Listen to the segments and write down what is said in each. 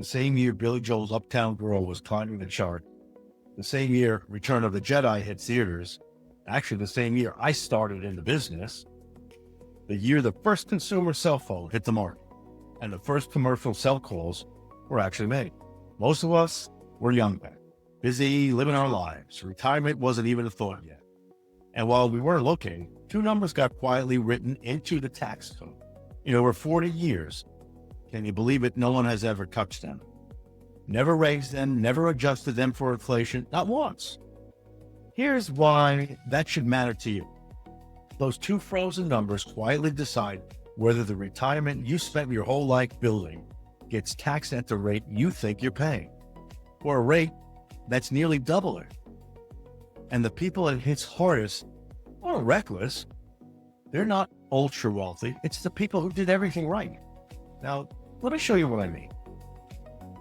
the same year Billy Joel's Uptown Girl was climbing the chart, the same year Return of the Jedi hit theaters, actually the same year I started in the business, the year the first consumer cell phone hit the market, and the first commercial cell calls were actually made. Most of us were young then, busy living our lives. Retirement wasn't even a thought yet. And while we weren't looking, two numbers got quietly written into the tax code. Over 40 years, can you believe it? No one has ever touched them. Never raised them, never adjusted them for inflation, not once. Here's why that should matter to you. Those two frozen numbers quietly decide whether the retirement you spent your whole life building gets taxed at the rate you think you're paying, or a rate that's nearly double it. And the people it hits hardest aren't reckless. They're not ultra wealthy. It's the people who did everything right. Now, let me show you what I mean.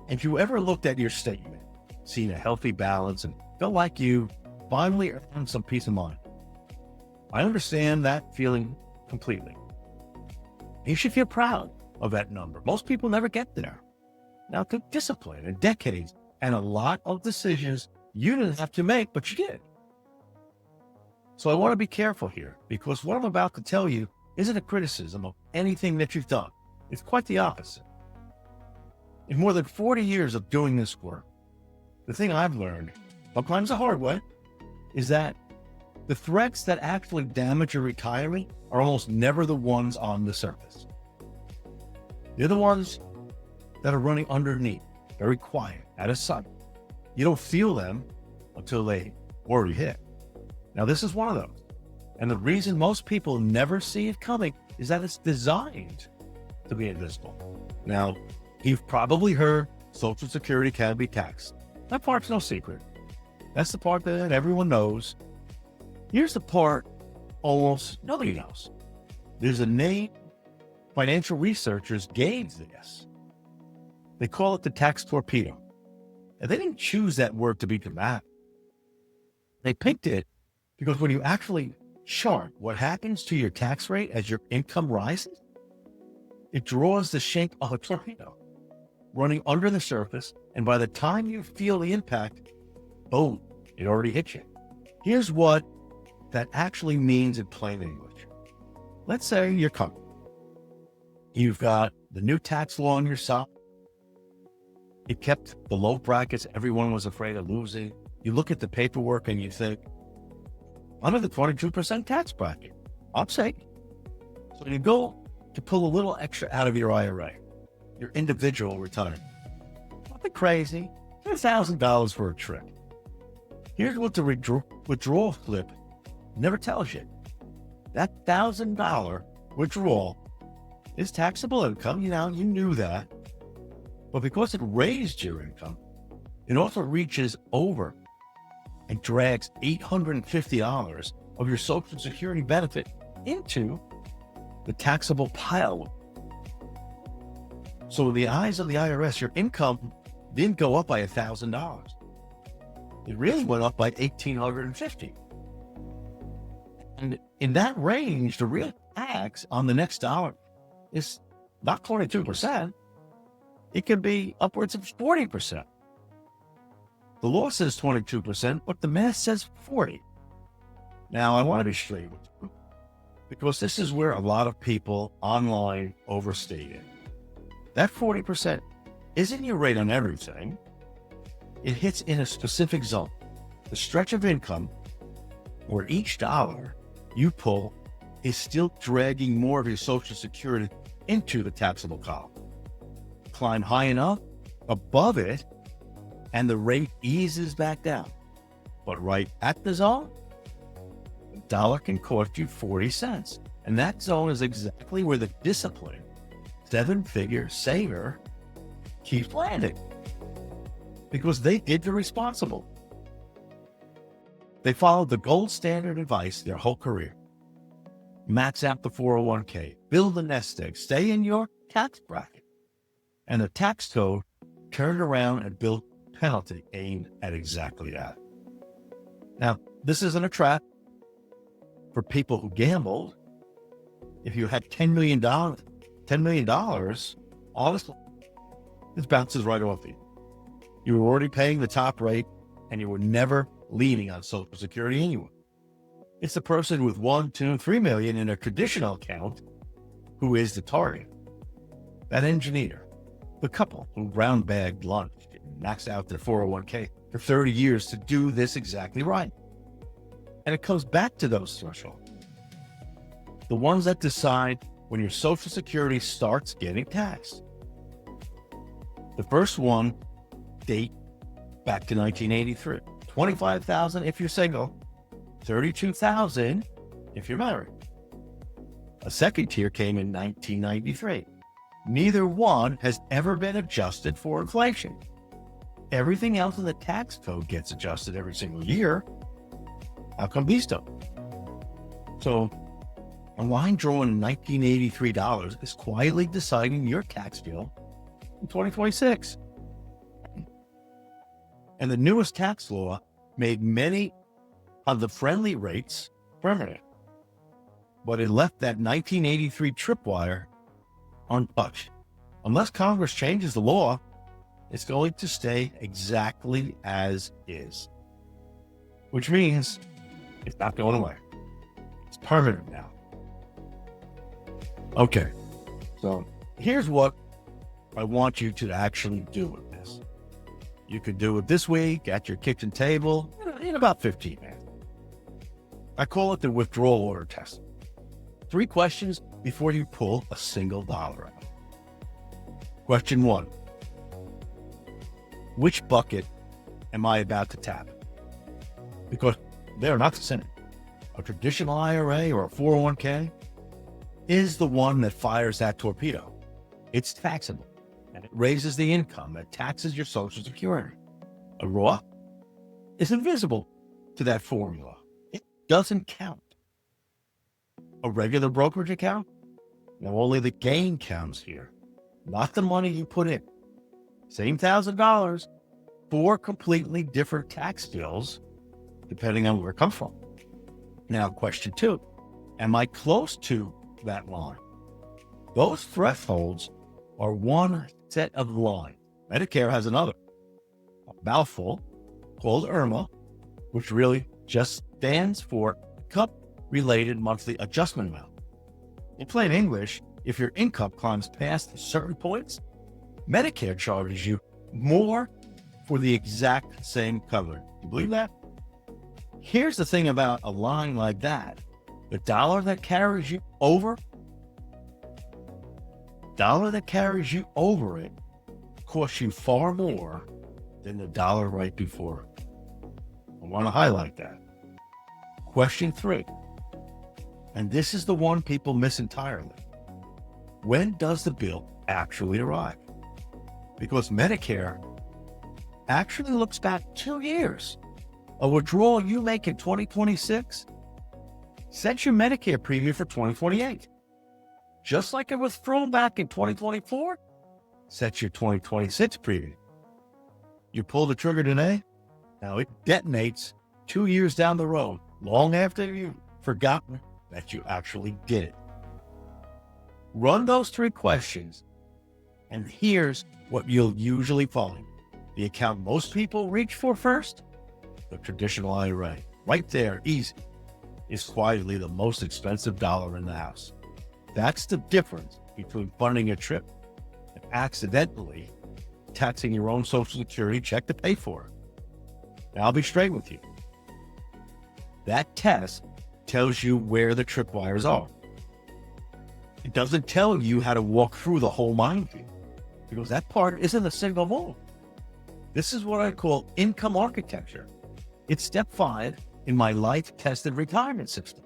If you ever looked at your statement, seen a healthy balance, and felt like you finally earned some peace of mind, I understand that feeling completely. You should feel proud of that number. Most people never get there. Now, it took discipline and decades and a lot of decisions you didn't have to make, but you did. So I want to be careful here, because what I'm about to tell you isn't a criticism of anything that you've done. It's quite the opposite. In more than 40 years of doing this work, the thing I've learned, sometimes the hard way, is that the threats that actually damage your retirement are almost never the ones on the surface. They're the ones that are running underneath, very quiet, out of sight. You don't feel them until they already hit. Now, this is one of them. And the reason most people never see it coming is that it's designed to be invisible. Now, you've probably heard Social Security can be taxed. That part's no secret. That's the part that everyone knows. Here's the part almost nobody knows. There's a name financial researchers gave this. They call it the tax torpedo. And they didn't choose that word to be dramatic. They picked it because when you actually chart what happens to your tax rate as your income rises, it draws the shape of a torpedo running under the surface. And by the time you feel the impact, boom, it already hit you. Here's what that actually means in plain English. Let's say you're coming. You've got the new tax law on your side. It kept the low brackets everyone was afraid of losing. You look at the paperwork and you think, I'm in the 22% tax bracket. I'm safe. So you go to pull a little extra out of your IRA, your individual retirement. Nothing crazy, $1,000 for a trip. Here's what the withdrawal slip never tells you. That $1,000 withdrawal is taxable income. You knew that. But because it raised your income, it also reaches over and drags $850 of your Social Security benefit into the taxable pile. So in the eyes of the IRS, your income didn't go up by $1,000. It really went up by $1,850. And in that range, the real tax on the next dollar is not 22%. It could be upwards of 40%. The law says 22%, but the math says 40. Now, I want to be straight with you, because this is where a lot of people online overstate it. That 40% isn't your rate on everything. It hits in a specific zone, the stretch of income where each dollar you pull is still dragging more of your Social Security into the taxable column. Climb high enough above it, and the rate eases back down. But right at the zone, the dollar can cost you 40 cents. And that zone is exactly where the disciplined seven-figure saver keeps landing. Because they did the responsible. They followed the gold standard advice their whole career. Max out the 401k, build a nest egg, stay in your tax bracket. And the tax code turned around and built penalty aimed at exactly that. Now, this isn't a trap for people who gambled. If you had $10 million, honestly, This bounces right off you. You were already paying the top rate and you were never leaning on Social Security anyway. It's the person with 1, 2, 3 million in a traditional account who is the target. That engineer, the couple who brown bagged lunch and maxed out their 401k for 30 years to do this exactly right. And it comes back to those thresholds. The ones that decide when your Social Security starts getting taxed. The first one date back to 1983. $25,000 if you're single, $32,000 if you're married. A second tier came in 1993. Neither one has ever been adjusted for inflation. Everything else in the tax code gets adjusted every single year. How come these don't? So a line drawing $1983 is quietly deciding your tax bill in 2026. And the newest tax law made many of the friendly rates permanent, but it left that 1983 tripwire untouched. Unless Congress changes the law, it's going to stay exactly as is, which means it's not going away. It's permanent now. Okay, so here's what I want you to actually do with this. You could do it this week at your kitchen table in about 15 minutes. I call it the withdrawal order test. 3 questions before you pull a single dollar out. Question 1. Which bucket am I about to tap? Because they're not the same. A traditional IRA or a 401k is the one that fires that torpedo. It's taxable, and it raises the income that taxes your Social Security. A Roth is invisible to that formula. It doesn't count. A regular brokerage account? Now only the gain counts here, not the money you put in. Same $1,000, 4 completely different tax bills, depending on where it comes from. Now, question 2, am I close to that line? Those thresholds are one set of lines. Medicare has another, a mouthful called IRMA, which really just stands for income-related monthly adjustment amount. In plain English, if your income climbs past certain points, Medicare charges you more for the exact same coverage. You believe that? Here's the thing about a line like that. The dollar that carries you over it costs you far more than the dollar right before it. I want to highlight that. Question 3, and this is the one people miss entirely. When does the bill actually arrive? Because Medicare actually looks back 2 years. A withdrawal you make in 2026 sets your Medicare premium for 2028. Just like a withdrawal back in 2024 sets your 2026 premium. You pull the trigger today, now it detonates 2 years down the road, long after you've forgotten that you actually did it. Run those 3 questions, and here's what you'll usually find. The account most people reach for first, the traditional IRA. Right there, easy, is quietly the most expensive dollar in the house. That's the difference between funding a trip and accidentally taxing your own Social Security check to pay for it. Now, I'll be straight with you. That test tells you where the tripwires are. It doesn't tell you how to walk through the whole minefield, because that part isn't a single move. This is what I call income architecture. It's step 5 in my life-tested retirement system.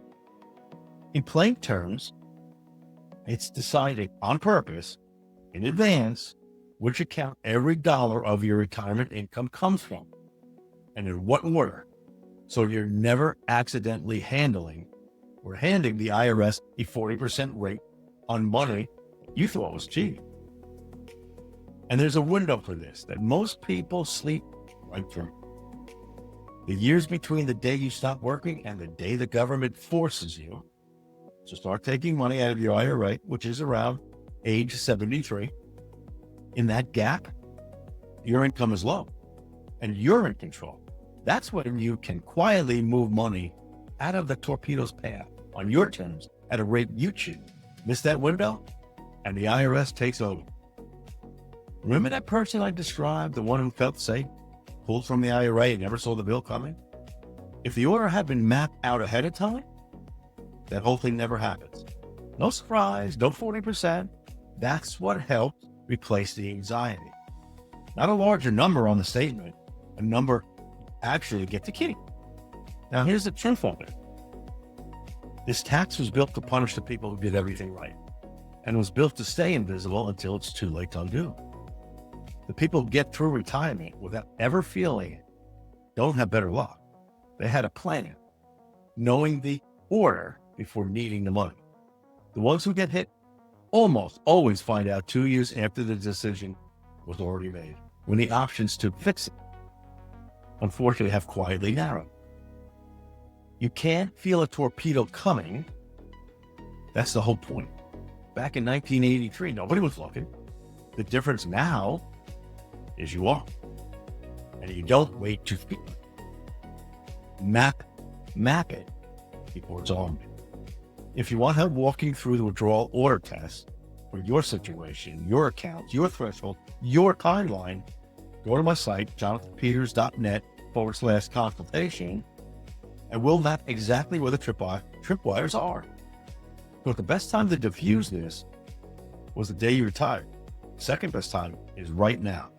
In plain terms, it's deciding on purpose, in advance, which account every dollar of your retirement income comes from, and in what order, so you're never accidentally handing the IRS a 40% rate on money you thought was cheap. And there's a window for this that most people sleep right through. The years between the day you stop working and the day the government forces you to start taking money out of your IRA, which is around age 73. In that gap, your income is low and you're in control. That's when you can quietly move money out of the torpedo's path on your terms at a rate you choose. Miss that window and the IRS takes over. Remember that person I described, the one who felt safe, pulled from the IRA and never saw the bill coming? If the order had been mapped out ahead of time, that whole thing never happens. No surprise, no 40%. That's what helped replace the anxiety. Not a larger number on the statement, a number actually to get to keep. Now here's the truth of it. This tax was built to punish the people who did everything right, and was built to stay invisible until it's too late to undo. The people who get through retirement without ever feeling it don't have better luck. They had a plan, knowing the order before needing the money. The ones who get hit almost always find out 2 years after the decision was already made, when the options to fix it, unfortunately, have quietly narrowed. You can't feel a torpedo coming. That's the whole point. Back in 1983, nobody was looking. The difference now is you are. And you don't wait to feel it. Map it before it's on. If you want help walking through the withdrawal order test for your situation, your account, your threshold, your timeline, go to my site, jonathanpeters.net/consultation, and we'll map exactly where the tripwires are. But the best time to diffuse this was the day you retired. Second best time is right now.